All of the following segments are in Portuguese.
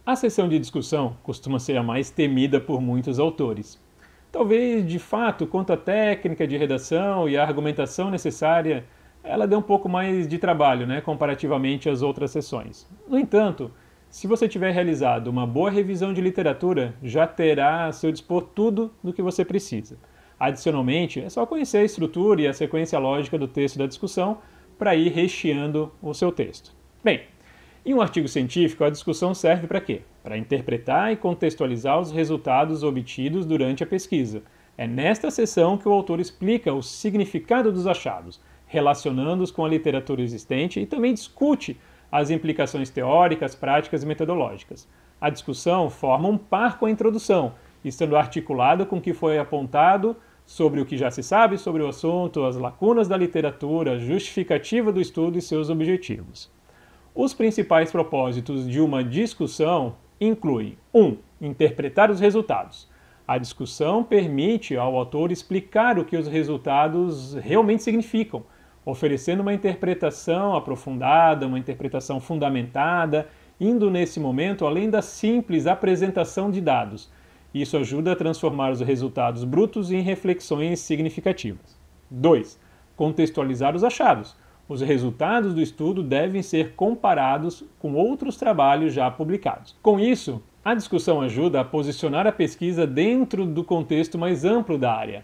A sessão de discussão costuma ser a mais temida por muitos autores. Talvez, de fato, quanto à técnica de redação e a argumentação necessária, ela dê um pouco mais de trabalho, comparativamente às outras sessões. No entanto, se você tiver realizado uma boa revisão de literatura, já terá a seu dispor tudo do que você precisa. Adicionalmente, é só conhecer a estrutura e a sequência lógica do texto da discussão para ir recheando o seu texto. Bem, em um artigo científico, a discussão serve para quê? Para interpretar e contextualizar os resultados obtidos durante a pesquisa. É nesta seção que o autor explica o significado dos achados, relacionando-os com a literatura existente e também discute as implicações teóricas, práticas e metodológicas. A discussão forma um par com a introdução, estando articulada com o que foi apontado sobre o que já se sabe sobre o assunto, as lacunas da literatura, a justificativa do estudo e seus objetivos. Os principais propósitos de uma discussão incluem 1. Interpretar os resultados. A discussão permite ao autor explicar o que os resultados realmente significam, oferecendo uma interpretação aprofundada, uma interpretação fundamentada, indo nesse momento além da simples apresentação de dados. Isso ajuda a transformar os resultados brutos em reflexões significativas. 2. Contextualizar os achados. Os resultados do estudo devem ser comparados com outros trabalhos já publicados. Com isso, a discussão ajuda a posicionar a pesquisa dentro do contexto mais amplo da área.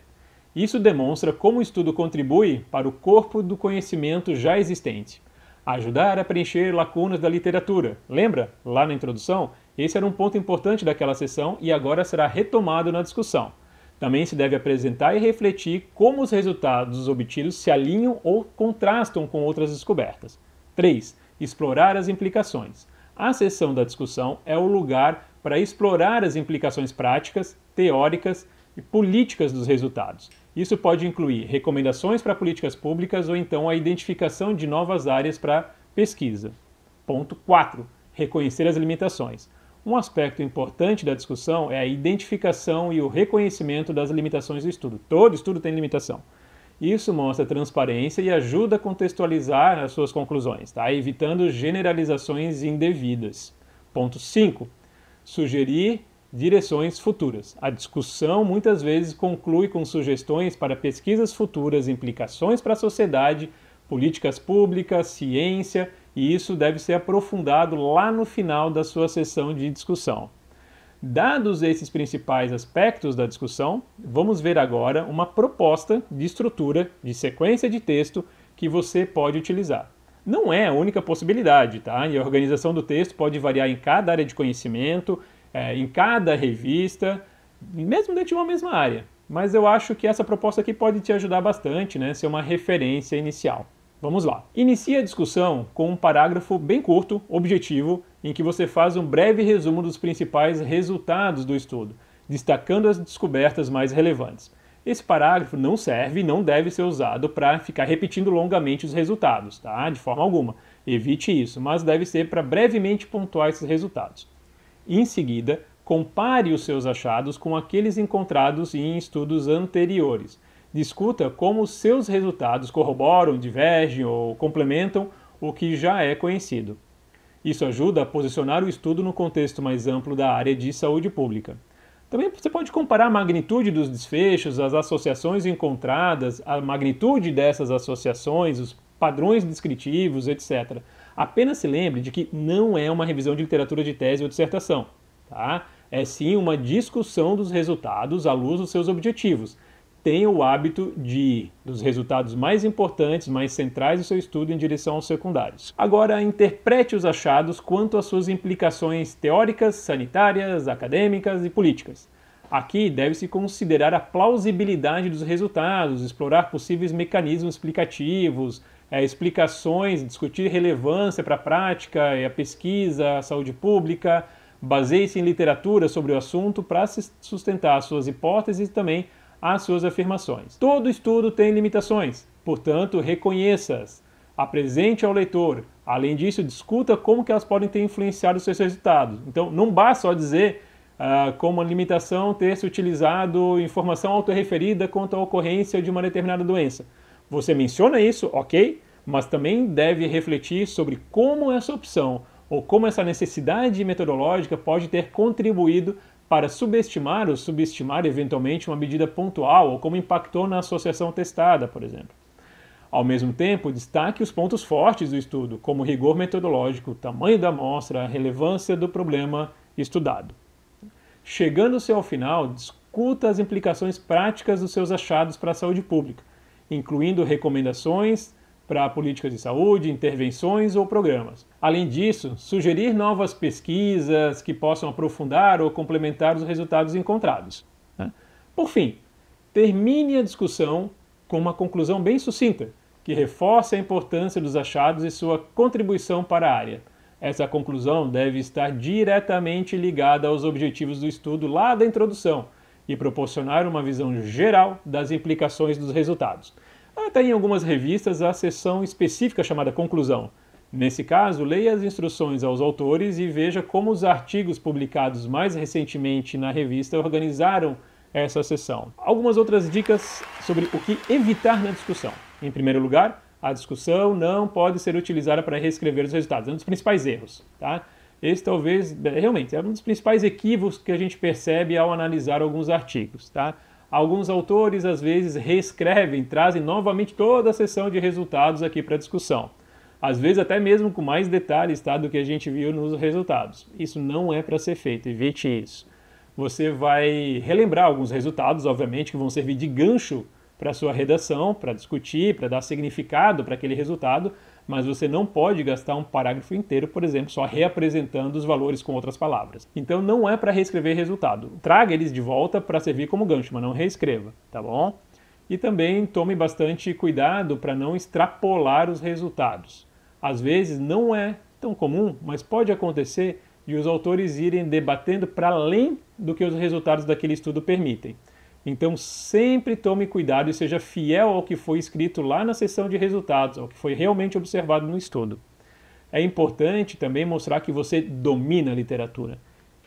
Isso demonstra como o estudo contribui para o corpo do conhecimento já existente. Ajudar a preencher lacunas da literatura. Lembra? Lá na introdução, esse era um ponto importante daquela sessão e agora será retomado na discussão. Também se deve apresentar e refletir como os resultados obtidos se alinham ou contrastam com outras descobertas. 3. Explorar as implicações. A sessão da discussão é o lugar para explorar as implicações práticas, teóricas e políticas dos resultados. Isso pode incluir recomendações para políticas públicas ou então a identificação de novas áreas para pesquisa. Ponto 4. Reconhecer as limitações. Um aspecto importante da discussão é a identificação e o reconhecimento das limitações do estudo. Todo estudo tem limitação. Isso mostra transparência e ajuda a contextualizar as suas conclusões, evitando generalizações indevidas. Ponto 5. Sugerir direções futuras. A discussão muitas vezes conclui com sugestões para pesquisas futuras, implicações para a sociedade, políticas públicas, ciência, e isso deve ser aprofundado lá no final da sua sessão de discussão. Dados esses principais aspectos da discussão, vamos ver agora uma proposta de estrutura, de sequência de texto que você pode utilizar. Não é a única possibilidade, E a organização do texto pode variar em cada área de conhecimento, em cada revista, mesmo dentro de uma mesma área. Mas eu acho que essa proposta aqui pode te ajudar bastante, ser uma referência inicial. Vamos lá. Inicie a discussão com um parágrafo bem curto, objetivo, em que você faz um breve resumo dos principais resultados do estudo, destacando as descobertas mais relevantes. Esse parágrafo não serve e não deve ser usado para ficar repetindo longamente os resultados, De forma alguma. Evite isso, mas deve ser para brevemente pontuar esses resultados. Em seguida, compare os seus achados com aqueles encontrados em estudos anteriores. Discuta como os seus resultados corroboram, divergem ou complementam o que já é conhecido. Isso ajuda a posicionar o estudo no contexto mais amplo da área de saúde pública. Também você pode comparar a magnitude dos desfechos, as associações encontradas, a magnitude dessas associações, os padrões descritivos, etc. Apenas se lembre de que não é uma revisão de literatura de tese ou dissertação, É sim uma discussão dos resultados à luz dos seus objetivos. Tenha o hábito de ir dos resultados mais importantes, mais centrais do seu estudo em direção aos secundários. Agora, interprete os achados quanto às suas implicações teóricas, sanitárias, acadêmicas e políticas. Aqui deve-se considerar a plausibilidade dos resultados, explorar possíveis mecanismos explicativos, explicações, discutir relevância para a prática e a pesquisa, a saúde pública, baseie-se em literatura sobre o assunto para sustentar as suas hipóteses e também as suas afirmações. Todo estudo tem limitações, portanto, reconheça-as. Apresente ao leitor. Além disso, discuta como que elas podem ter influenciado os seus resultados. Então, não basta só dizer como a limitação ter se utilizado informação autorreferida quanto à ocorrência de uma determinada doença. Você menciona isso, ok, mas também deve refletir sobre como essa opção ou como essa necessidade metodológica pode ter contribuído para subestimar ou subestimar eventualmente uma medida pontual, ou como impactou na associação testada, por exemplo. Ao mesmo tempo, destaque os pontos fortes do estudo, como o rigor metodológico, o tamanho da amostra, a relevância do problema estudado. Chegando-se ao final, discuta as implicações práticas dos seus achados para a saúde pública, incluindo recomendações para políticas de saúde, intervenções ou programas. Além disso, sugerir novas pesquisas que possam aprofundar ou complementar os resultados encontrados. Por fim, termine a discussão com uma conclusão bem sucinta, que reforce a importância dos achados e sua contribuição para a área. Essa conclusão deve estar diretamente ligada aos objetivos do estudo lá da introdução e proporcionar uma visão geral das implicações dos resultados. Até em algumas revistas há seção específica chamada conclusão. Nesse caso, leia as instruções aos autores e veja como os artigos publicados mais recentemente na revista organizaram essa seção. Algumas outras dicas sobre o que evitar na discussão. Em primeiro lugar, a discussão não pode ser utilizada para reescrever os resultados. É um dos principais erros, tá? Esse talvez, realmente, é um dos principais equívocos que a gente percebe ao analisar alguns artigos, tá? Alguns autores, às vezes, reescrevem, trazem novamente toda a seção de resultados aqui para a discussão. Às vezes até mesmo com mais detalhes, tá, do que a gente viu nos resultados. Isso não é para ser feito, evite isso. Você vai relembrar alguns resultados, obviamente, que vão servir de gancho para a sua redação, para discutir, para dar significado para aquele resultado, mas você não pode gastar um parágrafo inteiro, por exemplo, só reapresentando os valores com outras palavras. Então não é para reescrever resultado. Traga eles de volta para servir como gancho, mas não reescreva, tá bom? E também tome bastante cuidado para não extrapolar os resultados. Às vezes não é tão comum, mas pode acontecer de os autores irem debatendo para além do que os resultados daquele estudo permitem. Então sempre tome cuidado e seja fiel ao que foi escrito lá na seção de resultados, ao que foi realmente observado no estudo. É importante também mostrar que você domina a literatura.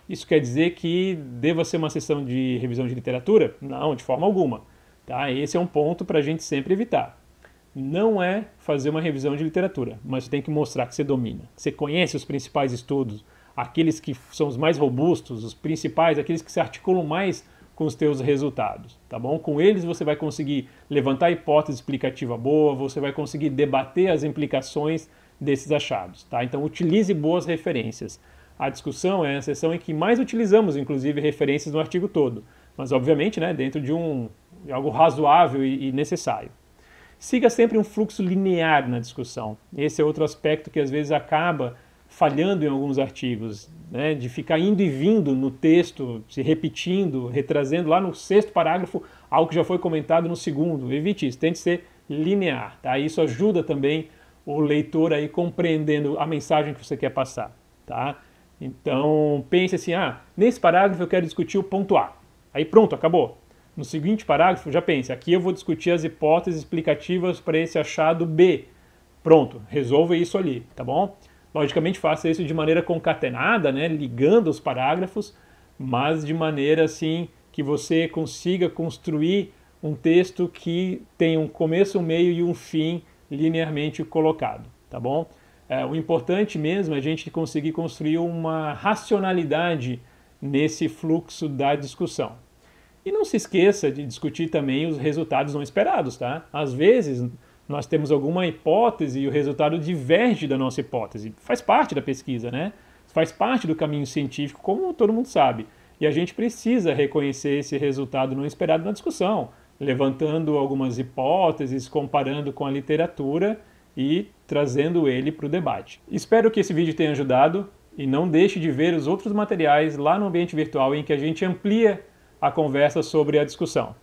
Isso quer dizer que deva ser uma sessão de revisão de literatura? Não, de forma alguma. Tá? Esse é um ponto para a gente sempre evitar. Não é fazer uma revisão de literatura, mas você tem que mostrar que você domina. Você conhece os principais estudos, aqueles que são os mais robustos, os principais, aqueles que se articulam mais com os teus resultados, tá bom? Com eles você vai conseguir levantar hipótese explicativa boa, você vai conseguir debater as implicações desses achados, tá? Então utilize boas referências. A discussão é a seção em que mais utilizamos, inclusive, referências no artigo todo, mas obviamente, né, dentro de algo razoável e necessário. Siga sempre um fluxo linear na discussão. Esse é outro aspecto que às vezes acaba falhando em alguns artigos, né, de ficar indo e vindo no texto, se repetindo, retrazendo lá no 6º parágrafo algo que já foi comentado no 2º. Evite isso, tente ser linear, tá? Isso ajuda também o leitor aí compreendendo a mensagem que você quer passar, tá? Então pense assim, nesse parágrafo eu quero discutir o ponto A. Aí pronto, acabou. No seguinte parágrafo já pense, aqui eu vou discutir as hipóteses explicativas para esse achado B. Pronto, resolva isso ali, tá bom? Logicamente faça isso de maneira concatenada, né, ligando os parágrafos, mas de maneira assim que você consiga construir um texto que tenha um começo, um meio e um fim linearmente colocado, tá bom? O importante mesmo é a gente conseguir construir uma racionalidade nesse fluxo da discussão. E não se esqueça de discutir também os resultados não esperados, tá? Às vezes nós temos alguma hipótese e o resultado diverge da nossa hipótese. Faz parte da pesquisa, né? Faz parte do caminho científico, como todo mundo sabe. E a gente precisa reconhecer esse resultado não esperado na discussão, levantando algumas hipóteses, comparando com a literatura e trazendo ele para o debate. Espero que esse vídeo tenha ajudado e não deixe de ver os outros materiais lá no ambiente virtual em que a gente amplia a conversa sobre a discussão.